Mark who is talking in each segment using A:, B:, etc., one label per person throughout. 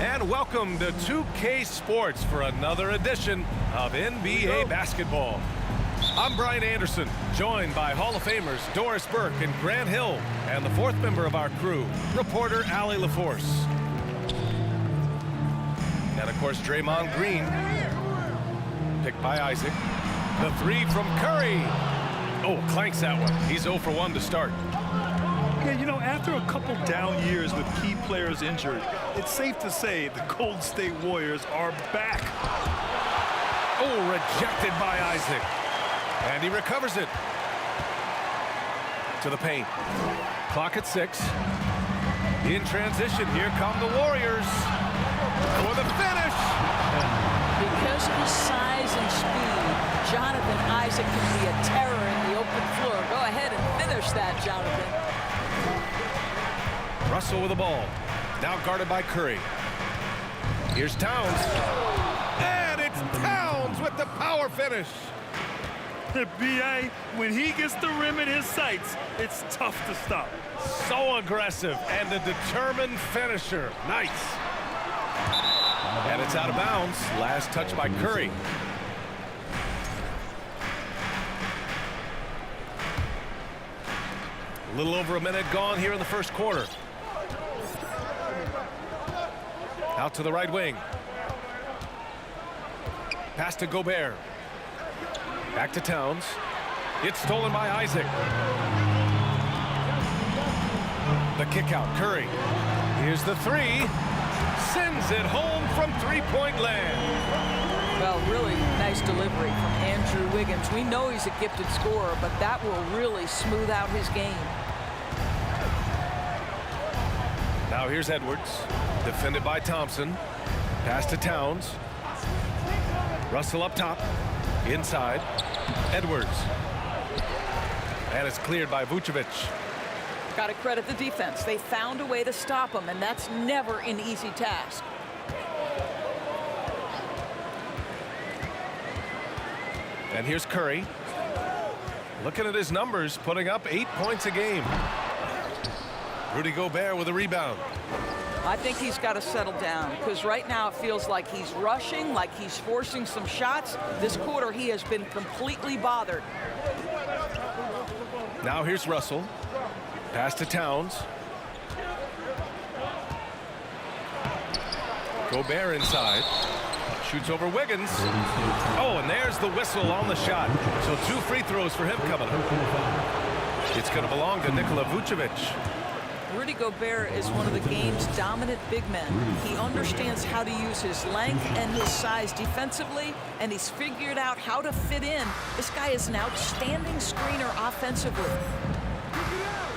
A: And welcome to 2K Sports for another edition of NBA basketball. I'm Brian Anderson, joined by Hall of Famers Doris Burke and Grant Hill, and the fourth member of our crew, reporter Allie LaForce. And of course, Draymond Green, picked by Isaac. The three from Curry. Oh, clanks that one. He's 0 for 1 to start.
B: Yeah, you know, after a couple down years with key players injured, it's safe to say the Golden State Warriors are back.
A: Oh, rejected by Isaac. And he recovers it. To the paint. Clock at 6. In transition, here come the Warriors for the finish.
C: Because of his size and speed, Jonathan Isaac can be a terror in the open floor. Go ahead and finish that, Jonathan.
A: Russell with the ball. Now guarded by Curry. Here's Towns. And it's Towns with the power finish.
B: B.A., when he gets the rim in his sights, it's tough to stop.
A: So aggressive and a determined finisher. Nice. And it's out of bounds. Last touch by Curry. A little over a minute gone here in the first quarter. Out to the right wing. Pass to Gobert. Back to Towns. It's stolen by Isaac. The kick out, Curry. Here's the three. Sends it home from three-point land.
C: Well, really nice delivery from Andrew Wiggins. We know he's a gifted scorer, but that will really smooth out his game.
A: Now here's Edwards. Defended by Thompson. Pass to Towns. Russell up top. Inside. Edwards. And it's cleared by Vucevic.
C: Got to credit the defense. They found a way to stop him, and that's never an easy task.
A: And here's Curry. Looking at his numbers, putting up 8 points a game. Rudy Gobert with a rebound.
C: I think he's got to settle down, because right now it feels like he's rushing, like he's forcing some shots. This quarter, he has been completely bothered.
A: Now here's Russell. Pass to Towns. Gobert inside. Shoots over Wiggins. Oh, and there's the whistle on the shot. So 2 free throws for him coming up. It's going to belong to Nikola Vucevic.
C: Rudy Gobert is one of the game's dominant big men. He understands how to use his length and his size defensively, and he's figured out how to fit in. This guy is an outstanding screener offensively.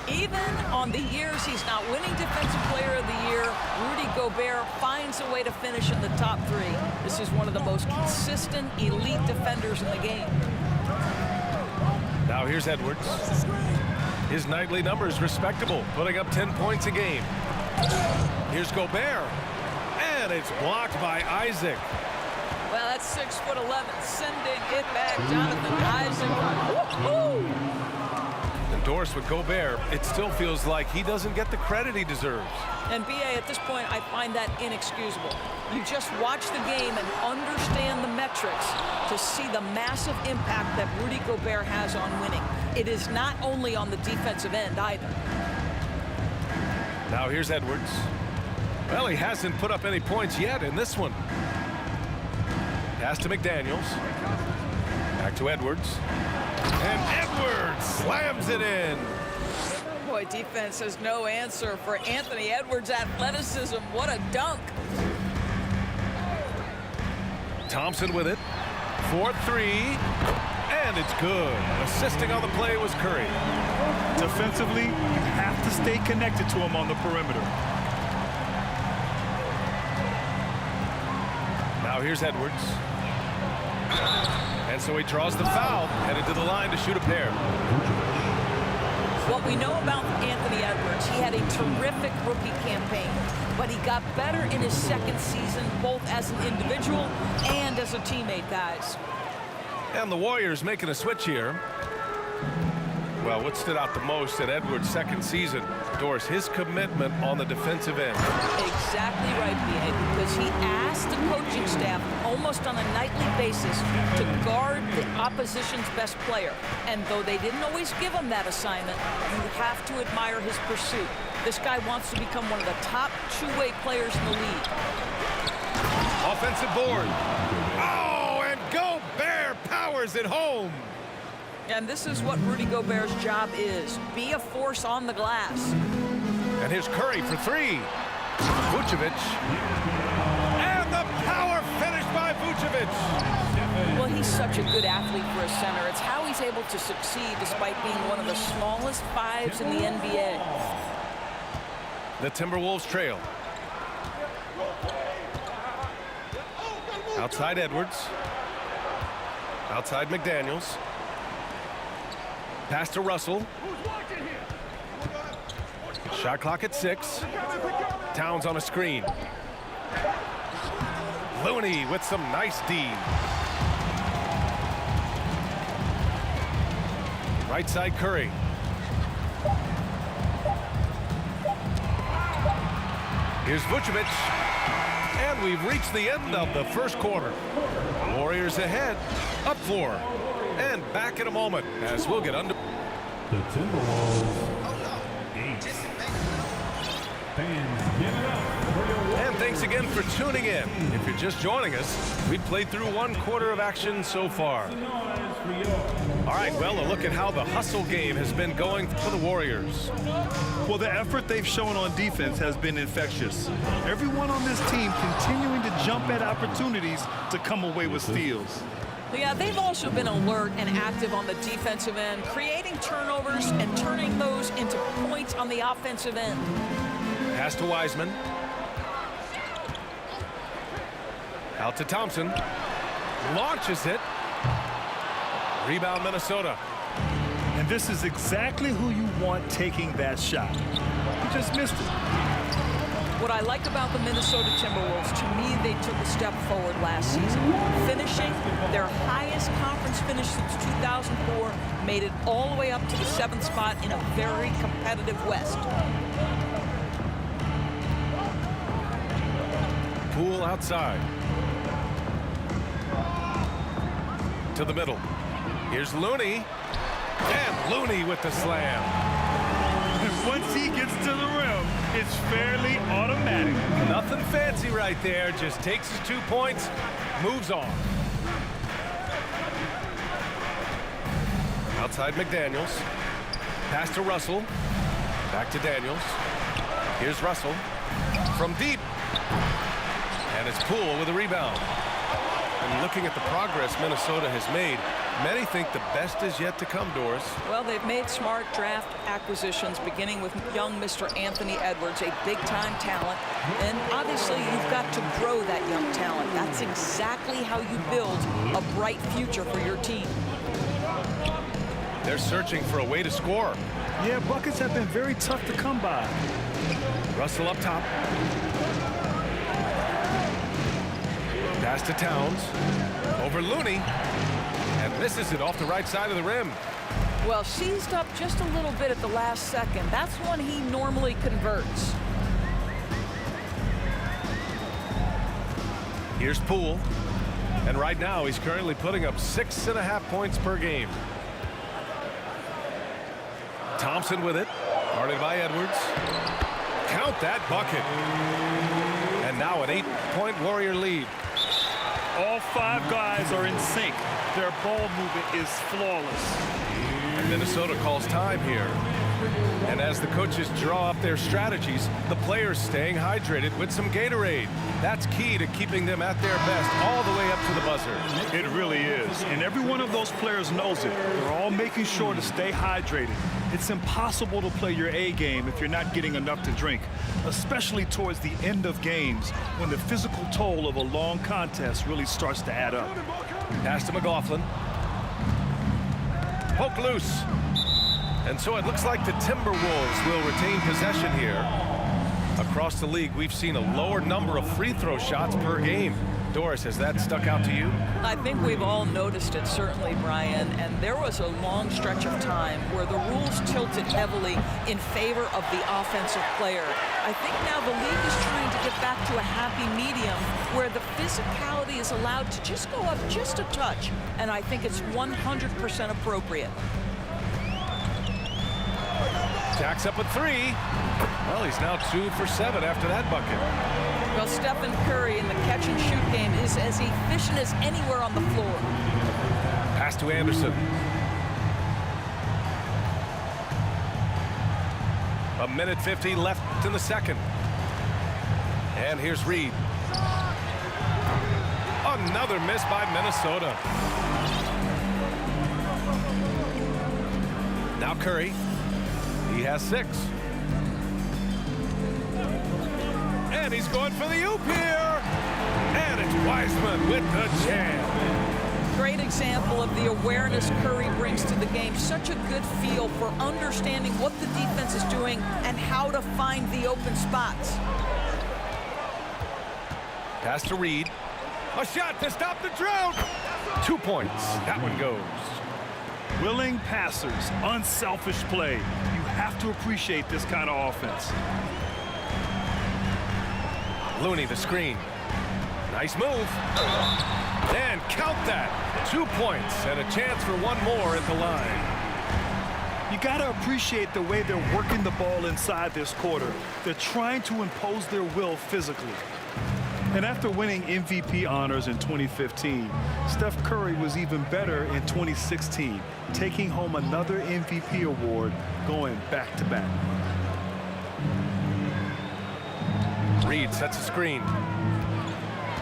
C: Even on the years he's not winning Defensive Player of the Year, Rudy Gobert finds a way to finish in the top 3. This is one of the most consistent, elite defenders in the game.
A: Now here's Edwards. His nightly numbers respectable, putting up 10 points a game. Here's Gobert. And it's blocked by Isaac.
C: Well, that's 6'11", sending it back, Jonathan Isaac. Woo-hoo!
A: Endorsed with Gobert, it still feels like he doesn't get the credit he deserves.
C: And B.A., at this point, I find that inexcusable. You just watch the game and understand the metrics to see the massive impact that Rudy Gobert has on winning. It is not only on the defensive end either.
A: Now here's Edwards. Well, he hasn't put up any points yet in this one. Pass to McDaniels. Back to Edwards. And Edwards slams it in.
C: Boy, defense has no answer for Anthony Edwards' athleticism. What a dunk.
A: Thompson with it. 4-3. And it's good. Assisting on the play was Curry.
B: Defensively, you have to stay connected to him on the perimeter.
A: Now here's Edwards. And so he draws the foul, headed to the line to shoot a pair.
C: What we know about Anthony Edwards, he had a terrific rookie campaign, but he got better in his second season, both as an individual and as a teammate, guys.
A: And the Warriors making a switch here. Well, what stood out the most in Edwards' second season, Doris, his commitment on the defensive end.
C: Exactly right, B.A., because he asked the coaching staff almost on a nightly basis to guard the opposition's best player. And though they didn't always give him that assignment, you have to admire his pursuit. This guy wants to become one of the top two-way players in the league.
A: Offensive board. Oh, and Gobert powers it home.
C: And this is what Rudy Gobert's job is. Be a force on the glass.
A: And here's Curry for three. Vucevic. And the power finish by Vucevic.
C: Well, he's such a good athlete for a center. It's how he's able to succeed despite being one of the smallest fives in the NBA.
A: The Timberwolves trail. Outside Edwards. Outside McDaniels. Pass to Russell. Shot clock at 6. Towns on a screen. Looney with some nice D. Right side Curry. Here's Vucevic. And we've reached the end of the first quarter. Warriors ahead. Up 4. And back in a moment as we'll get under.
D: The Timberwolves 8. Fans, give it up for your
A: And thanks again for tuning in. If you're just joining us, we've played through 1 quarter of action so far. All right, well, a look at how the hustle game has been going for the Warriors.
B: Well, the effort they've shown on defense has been infectious. Everyone on this team continuing to jump at opportunities to come away with steals.
C: Yeah, they've also been alert and active on the defensive end, creating turnovers and turning those into points on the offensive end.
A: Pass to Wiseman. Out to Thompson. Launches it. Rebound Minnesota.
B: And this is exactly who you want taking that shot. You just missed it.
C: What I like about the Minnesota Timberwolves, to me, they took a step forward last season. Finishing their highest conference finish since 2004, made it all the way up to the 7th spot in a very competitive West.
A: Poole outside. To the middle. Here's Looney. And Looney with the slam.
B: Once he gets to the rim, it's fairly automatic.
A: Nothing fancy right there. Just takes his 2 points, moves on. Outside McDaniels. Pass to Russell. Back to Daniels. Here's Russell. From deep. And it's Poole with a rebound. And looking at the progress Minnesota has made, many think the best is yet to come, Doris.
C: Well, they've made smart draft acquisitions, beginning with young Mr. Anthony Edwards, a big-time talent. And obviously, you've got to grow that young talent. That's exactly how you build a bright future for your team.
A: They're searching for a way to score.
B: Yeah, buckets have been very tough to come by.
A: Russell up top. Pass to Towns. Over Looney. And misses it off the right side of the rim.
C: Well, seized up just a little bit at the last second. That's when he normally converts.
A: Here's Poole. And right now, he's currently putting up 6.5 points per game. Thompson with it. Guarded by Edwards. Count that bucket. And now an 8-point Warrior lead.
B: All 5 guys are in sync. Their ball movement is flawless.
A: And Minnesota calls time here. And as the coaches draw up their strategies, the players staying hydrated with some Gatorade. That's key to keeping them at their best all the way up to the buzzer.
B: It really is. And every one of those players knows it. They're all making sure to stay hydrated. It's impossible to play your A game if you're not getting enough to drink, especially towards the end of games when the physical toll of a long contest really starts to add up.
A: Pass to McLaughlin. Poke loose. And so it looks like the Timberwolves will retain possession here. Across the league, we've seen a lower number of free throw shots per game. Doris, has that stuck out to you?
C: I think we've all noticed it, certainly, Brian, and there was a long stretch of time where the rules tilted heavily in favor of the offensive player. I think now the league is trying to get back to a happy medium where the physicality is allowed to just go up just a touch, and I think it's 100% appropriate.
A: Jacks up a three. Well, he's now 2 for 7 after that bucket.
C: Well, Stephen Curry in the catch-and-shoot game is as efficient as anywhere on the floor.
A: Pass to Anderson. A minute 50 left in the second. And here's Reed. Another miss by Minnesota. Now Curry. He has 6. And he's going for the oop here. And it's Wiseman with the jam.
C: Great example of the awareness Curry brings to the game. Such a good feel for understanding what the defense is doing and how to find the open spots.
A: Pass to Reed. A shot to stop the drought. 2 points. That one goes.
B: Willing passers, unselfish play. You have to appreciate this kind of offense.
A: Looney, the screen. Nice move. And count that. 2 points and a chance for one more at the line.
B: You got to appreciate the way they're working the ball inside this quarter. They're trying to impose their will physically. And after winning MVP honors in 2015, Steph Curry was even better in 2016, taking home another MVP award, going back-to-back.
A: Reed sets a screen.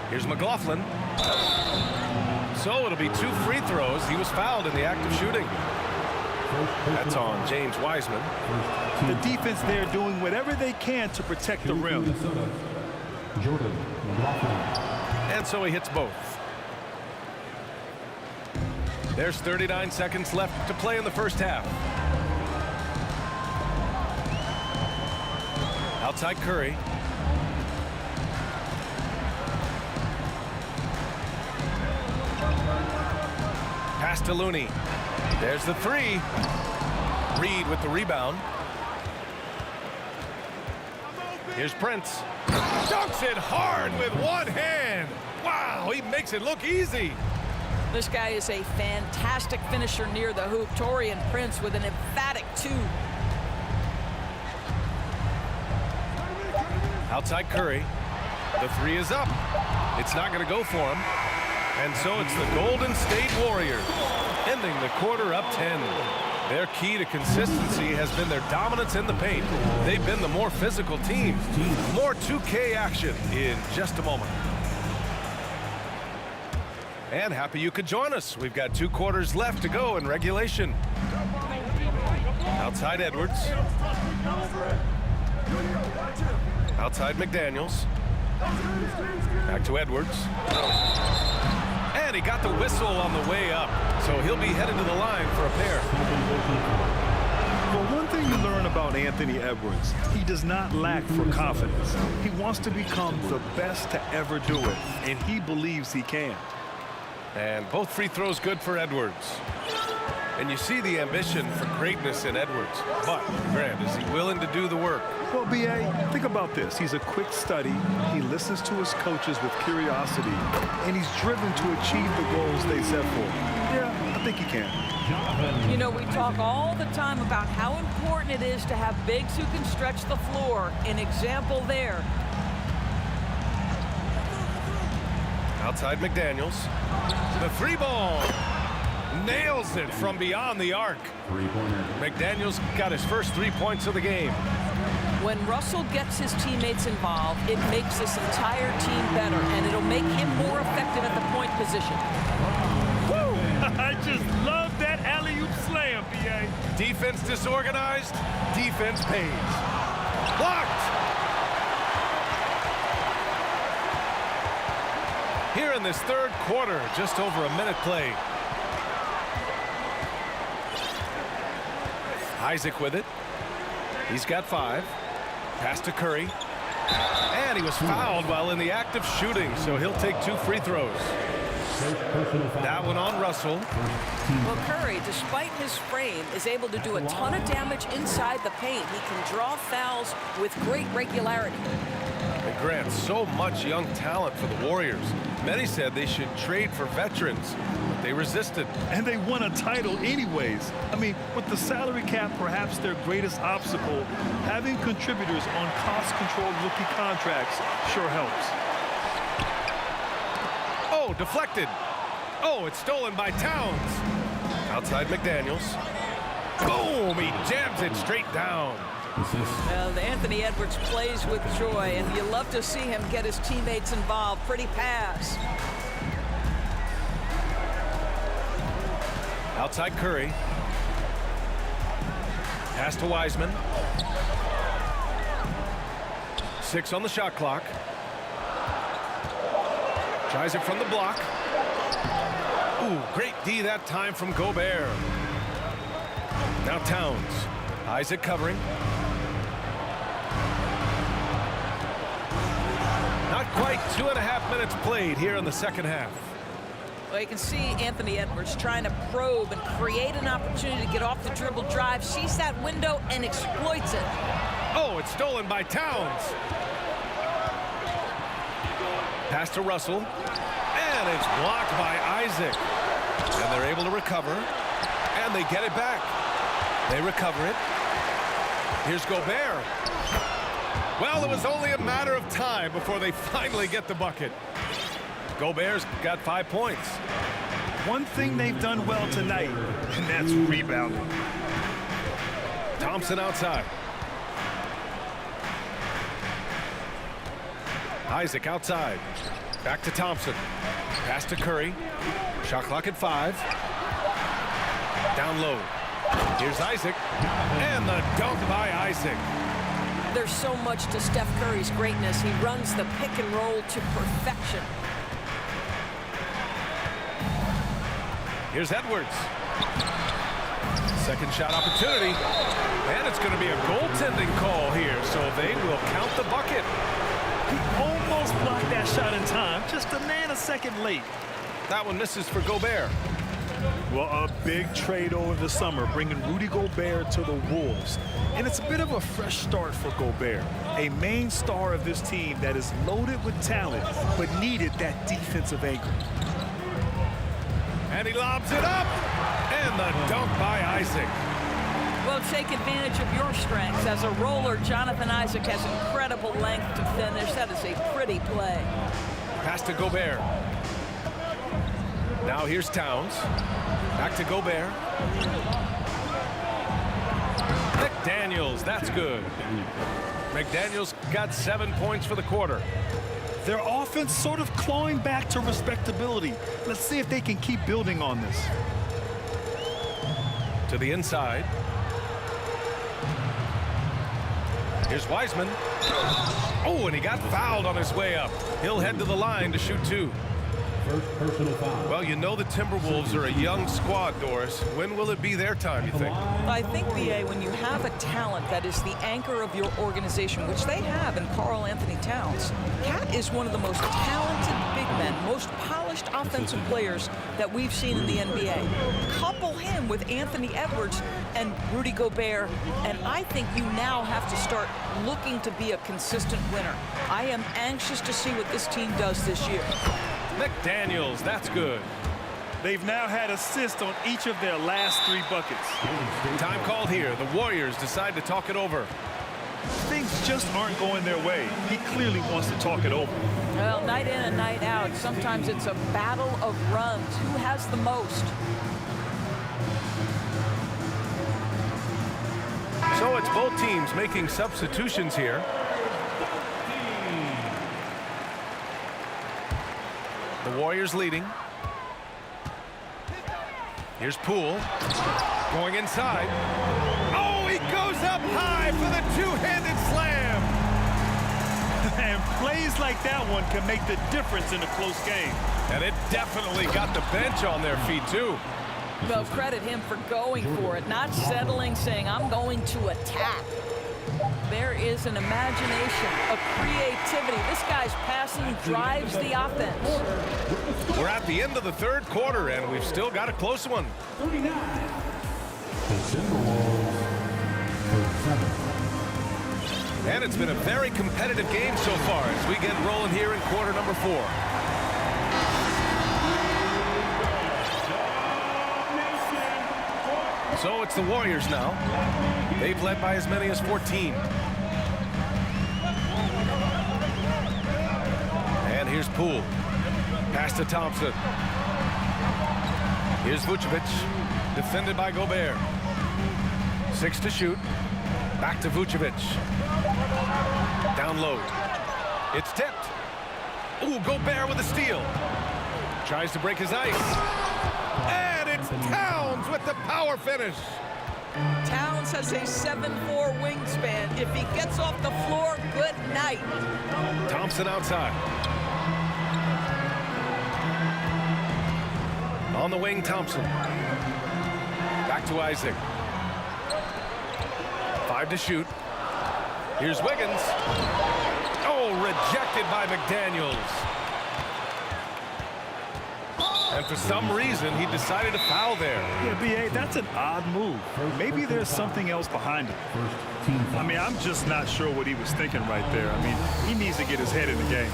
A: Here's McLaughlin. So it'll be 2 free throws. He was fouled in the act of shooting. That's on James Wiseman.
B: The defense there doing whatever they can to protect the rim.
A: And so he hits both. There's 39 seconds left to play in the first half. Outside Curry. Pass to Looney. There's the 3. Reed with the rebound. Here's Prince. Dunks it hard with one hand. Wow, he makes it look easy.
C: This guy is a fantastic finisher near the hoop. Taurean Prince with an emphatic 2.
A: Outside Curry. The 3 is up. It's not going to go for him. And so it's the Golden State Warriors ending the quarter up 10. Their key to consistency has been their dominance in the paint. They've been the more physical team. More 2K action in just a moment. And happy you could join us. We've got 2 quarters left to go in regulation. Outside Edwards. Outside McDaniels. Back to Edwards. And he got the whistle on the way up. So he'll be headed to the line for a pair.
B: Well, one thing you learn about Anthony Edwards, he does not lack for confidence. He wants to become the best to ever do it, and he believes he can.
A: And both free throws good for Edwards. And you see the ambition for greatness in Edwards. But, Grant, is he willing to do the work?
B: Well, B.A., think about this. He's a quick study. He listens to his coaches with curiosity, and he's driven to achieve the goals they set for him. Yeah, I think he can.
C: You know, we talk all the time about how important it is to have bigs who can stretch the floor. An example there.
A: Outside McDaniels. The 3 ball. Nails it from beyond the arc. McDaniels got his first 3 points of the game.
C: When Russell gets his teammates involved, it makes this entire team better, and it'll make him more effective at the point position.
B: Woo! I just love that alley-oop slam, B.A.
A: Defense disorganized, defense pays. Blocked! Here in this third quarter, just over a minute played. Isaac with it. He's got 5. Pass to Curry. And he was fouled while in the act of shooting, so he'll take 2 free throws. That one on Russell.
C: Well, Curry, despite his frame, is able to do a ton of damage inside the paint. He can draw fouls with great regularity.
A: And Grant, so much young talent for the Warriors. Many said they should trade for veterans, but they resisted.
B: And they won a title anyways. I mean, with the salary cap perhaps their greatest obstacle, having contributors on cost-controlled rookie contracts sure helps.
A: Oh, deflected. Oh, it's stolen by Towns. Outside McDaniels. Boom, he jams it straight down.
C: Well, Anthony Edwards plays with joy, and you love to see him get his teammates involved. Pretty pass.
A: Outside Curry. Pass to Wiseman. 6 on the shot clock. Tries it from the block. Ooh, great D that time from Gobert. Now Towns. Isaac covering. Not quite 2.5 minutes played here in the second half.
C: Well, you can see Anthony Edwards trying to probe and create an opportunity to get off the dribble drive, sees that window and exploits it.
A: Oh, it's stolen by Towns. Pass to Russell. And it's blocked by Isaac. And they're able to recover. And they get it back. They recover it. Here's Gobert. Well, it was only a matter of time before they finally get the bucket. Gobert's got 5 points.
B: One thing they've done well tonight, and that's rebounding.
A: Thompson outside. Isaac outside. Back to Thompson. Pass to Curry. Shot clock at 5. Down low. Here's Isaac. And the dunk by Isaac.
C: There's so much to Steph Curry's greatness. He runs the pick and roll to perfection.
A: Here's Edwards. Second shot opportunity. And it's going to be a goaltending call here, so they will count the bucket.
B: He almost blocked that shot in time, just a nanosecond late.
A: That one misses for Gobert.
B: Well, a big trade over the summer, bringing Rudy Gobert to the Wolves. And it's a bit of a fresh start for Gobert, a main star of this team that is loaded with talent, but needed that defensive anchor.
A: And he lobs it up. And the dunk by Isaac.
C: Well, take advantage of your strengths. As a roller, Jonathan Isaac has incredible length to finish. That is a pretty play.
A: Pass to Gobert. Now here's Towns. Back to Gobert. McDaniels, that's good. McDaniels got 7 points for the quarter.
B: Their offense sort of clawing back to respectability. Let's see if they can keep building on this.
A: To the inside. Here's Wiseman. Oh, and he got fouled on his way up. He'll head to the line to shoot 2.
D: First personal foul.
A: Well, you know the Timberwolves are a young squad, Doris. When will it be their time, you think?
C: I think, B.A., when you have a talent that is the anchor of your organization, which they have in Karl Anthony Towns, Cat is one of the most talented big men, most polished offensive players that we've seen in the NBA. Couple him with Anthony Edwards and Rudy Gobert, and I think you now have to start looking to be a consistent winner. I am anxious to see what this team does this year.
A: McDaniels, that's good.
B: They've now had assists on each of their last 3 buckets.
A: Time called here. The Warriors decide to talk it over.
B: Things just aren't going their way. He clearly wants to talk it over.
C: Well, night in and night out, sometimes it's a battle of runs. Who has the most?
A: So it's both teams making substitutions here. The Warriors leading. Here's Poole. Going inside. Oh, he goes up high for the two-handed slam.
B: And plays like that one can make the difference in a close game.
A: And it definitely got the bench on their feet, too.
C: Well, credit him for going for it, not settling, saying, I'm going to attack. there is an imagination, a creativity. This guy's passing drives the offense.
A: We're at the end of the third quarter, and we've still got a close one.
D: 39. The Timberwolves for 7.
A: And it's been a very competitive game so far as we get rolling here in quarter number 4. So it's the Warriors now. They've led by as many as 14. And here's Poole. Pass to Thompson. Here's Vucevic. Defended by Gobert. 6 to shoot. Back to Vucevic. Down low. It's tipped. Ooh, Gobert with a steal. Tries to break his ice. And it's Towns with the power finish.
C: Towns has a 7'4" wingspan. If he gets off the floor, good night.
A: Thompson outside. On the wing, Thompson. Back to Isaac. 5 to shoot. Here's Wiggins. Oh, rejected by McDaniels. And for some reason, he decided to foul there.
B: Yeah, B.A., that's an odd move. Maybe there's something else behind it. I mean, I'm just not sure what he was thinking right there. I mean, he needs to get his head in the game.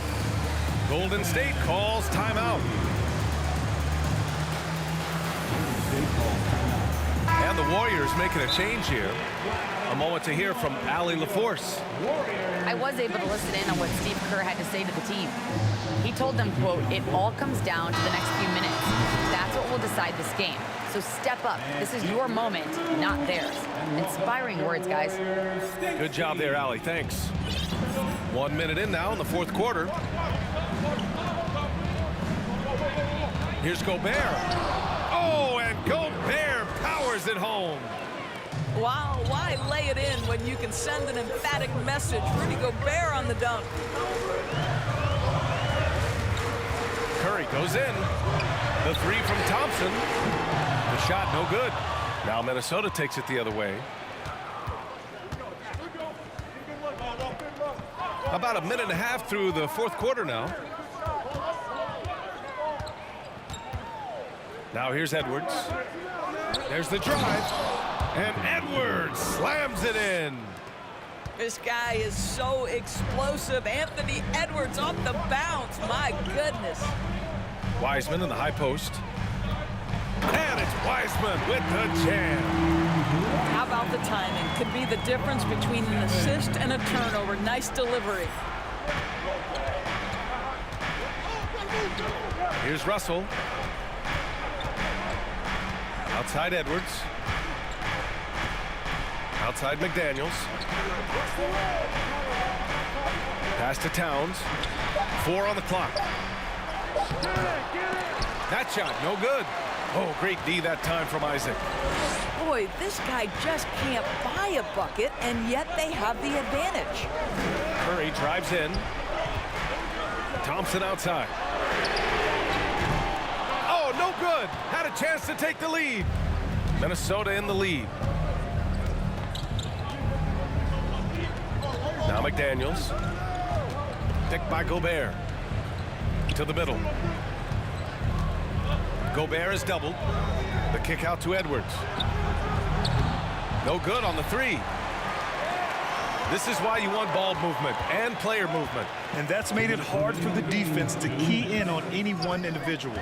A: Golden State calls timeout. And the Warriors making a change here. A moment to hear from Allie LaForce.
E: I was able to listen in on what Steve Kerr had to say to the team. He told them, quote, "It all comes down to the next few minutes. That's what will decide this game. So step up. This is your moment, not theirs." Inspiring words, guys.
A: Good job there, Allie. Thanks. 1 minute in now in the fourth quarter. Here's Gobert. Oh, and Gobert powers it home.
C: Wow, why lay it in when you can send an emphatic message? Rudy Gobert on the dunk.
A: Curry goes in. The 3 from Thompson. The shot no good. Now Minnesota takes it the other way. About a minute and a half through the fourth quarter now. Now here's Edwards. There's the drive. And Edwards slams it in.
C: This guy is so explosive. Anthony Edwards off the bounce. My goodness.
A: Wiseman in the high post. And it's Wiseman with the jam.
C: How about the timing? Could be the difference between an assist and a turnover. Nice delivery.
A: Here's Russell. Outside Edwards. Outside McDaniels. Pass to Towns. 4 on the clock. That shot, no good. Oh, great D that time from Isaac.
C: Boy, this guy just can't buy a bucket, and yet they have the advantage.
A: Curry drives in. Thompson outside. Oh, no good. Had a chance to take the lead. Minnesota in the lead. Now McDaniels. Picked by Gobert. To the middle. Gobert is doubled. The kick out to Edwards. No good on the 3. This is why you want ball movement and player movement.
B: And that's made it hard for the defense to key in on any one individual.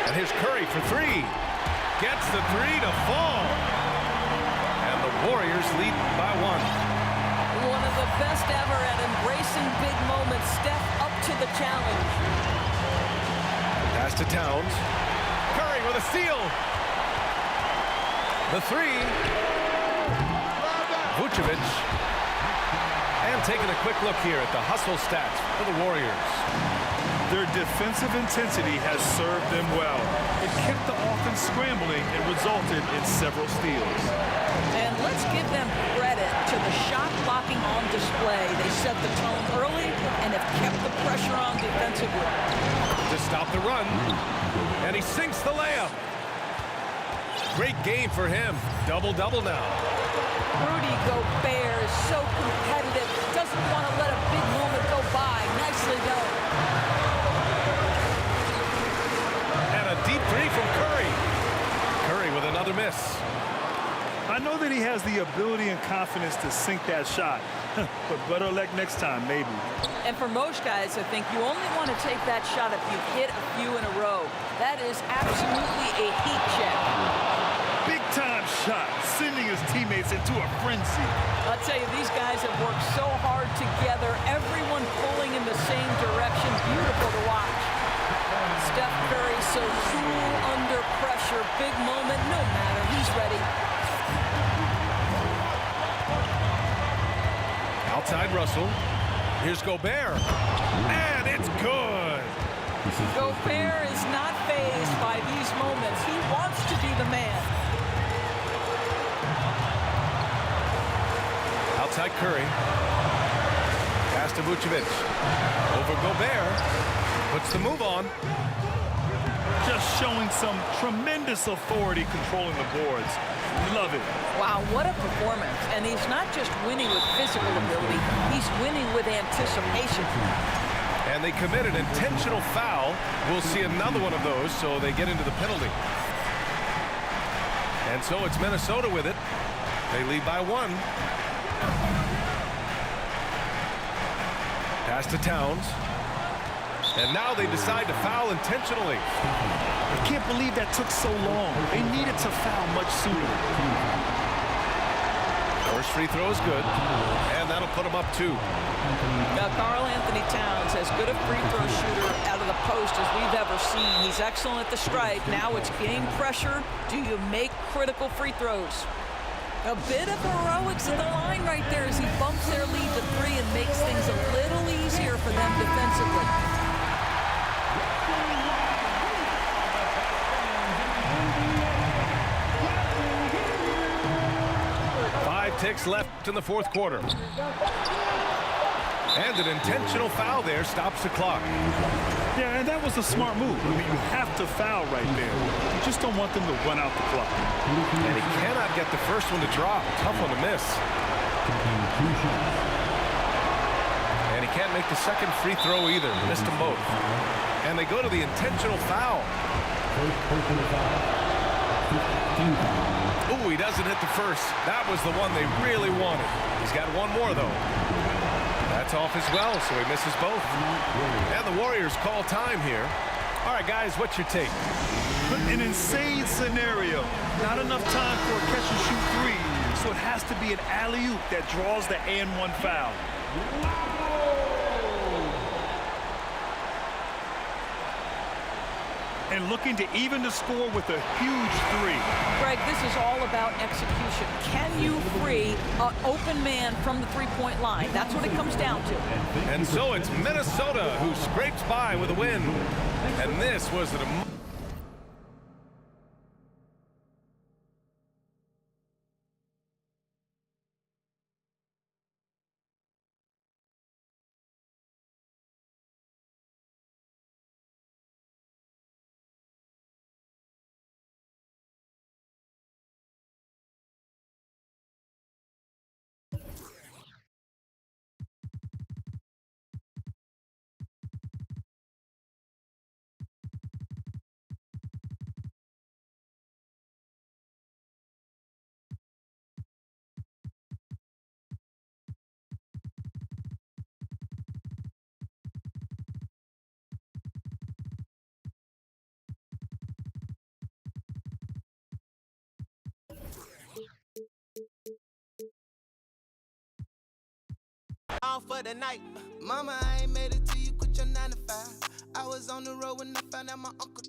A: And here's Curry for 3. Gets the 3 to fall. And the Warriors lead by 1.
C: One of the best ever at embracing big moments. Steph up to the challenge.
A: Pass to Towns. Curry with a steal. The 3. Vucevic. And taking a quick look here at the hustle stats for the Warriors.
B: Their defensive intensity has served them well. It kept the offense scrambling and resulted in several steals.
C: And let's give them credit to the shot blocking on display. They set the tone early and have kept the pressure on defensively.
A: To stop the run. And he sinks the layup. Great game for him. Double-double now.
C: Rudy Gobert is so competitive, doesn't want to let a big moment go by. Nicely done.
A: And a deep three from Curry. Curry with another miss.
B: I know that he has the ability and confidence to sink that shot, but better luck next time, maybe.
C: And for most guys, I think you only want to take that shot if you've hit a few in a row. That is absolutely a heat check.
B: Big-time shot, sending his teammates into a frenzy.
C: I'll tell you, these guys have worked so hard together, everyone pulling in the same direction. Beautiful to watch. Steph Curry so cool under pressure. Big moment, no matter. He's ready.
A: Outside Russell. Here's Gobert. And it's good.
C: Gobert is not fazed by these moments. He wants to be the man.
A: Outside Curry. Pass to Vucevic. Over Gobert. Puts the move on.
B: Just showing some tremendous authority controlling the boards. Love it.
C: Wow, what a performance. And he's not just winning with physical ability, he's winning with anticipation.
A: And they commit an intentional foul. We'll see another one of those, so they get into the penalty. And so it's Minnesota with it. They lead by 1. Pass to Towns. And now they decide to foul intentionally.
B: I can't believe that took so long. They needed to foul much sooner.
A: First free throw is good. And that'll put them up 2.
C: Now, Karl Anthony Towns, as good a free throw shooter out of the post as we've ever seen. He's excellent at the stripe. Now it's game pressure. Do you make critical free throws? A bit of heroics at the line right there as he bumps their lead to 3 and makes things a little easier for them defensively.
A: 5 ticks left in the 4th quarter. And an intentional foul there stops the clock.
B: Yeah, and that was a smart move. I mean, you have to foul right there. You just don't want them to run out the clock.
A: And he cannot get the first one to drop. Tough one to miss. And he can't make the second free throw either. Missed them both. And they go to the intentional foul. Ooh, he doesn't hit the first. That was the one they really wanted. He's got one more, though. That's off as well, so he misses both. And the Warriors call time here. All right, guys, what's your take?
B: An insane scenario. Not enough time for a catch-and-shoot 3, so it has to be an alley-oop that draws the and-1 foul. And looking to even the score with a huge 3.
C: Greg, this is all about execution. Can you free an open man from the three-point line? That's what it comes down to.
A: And so it's Minnesota who scrapes by with a win. And this was an
F: All for the night. Mama, I ain't made it till you quit your 9 to 5. I was on the road when I found out my uncle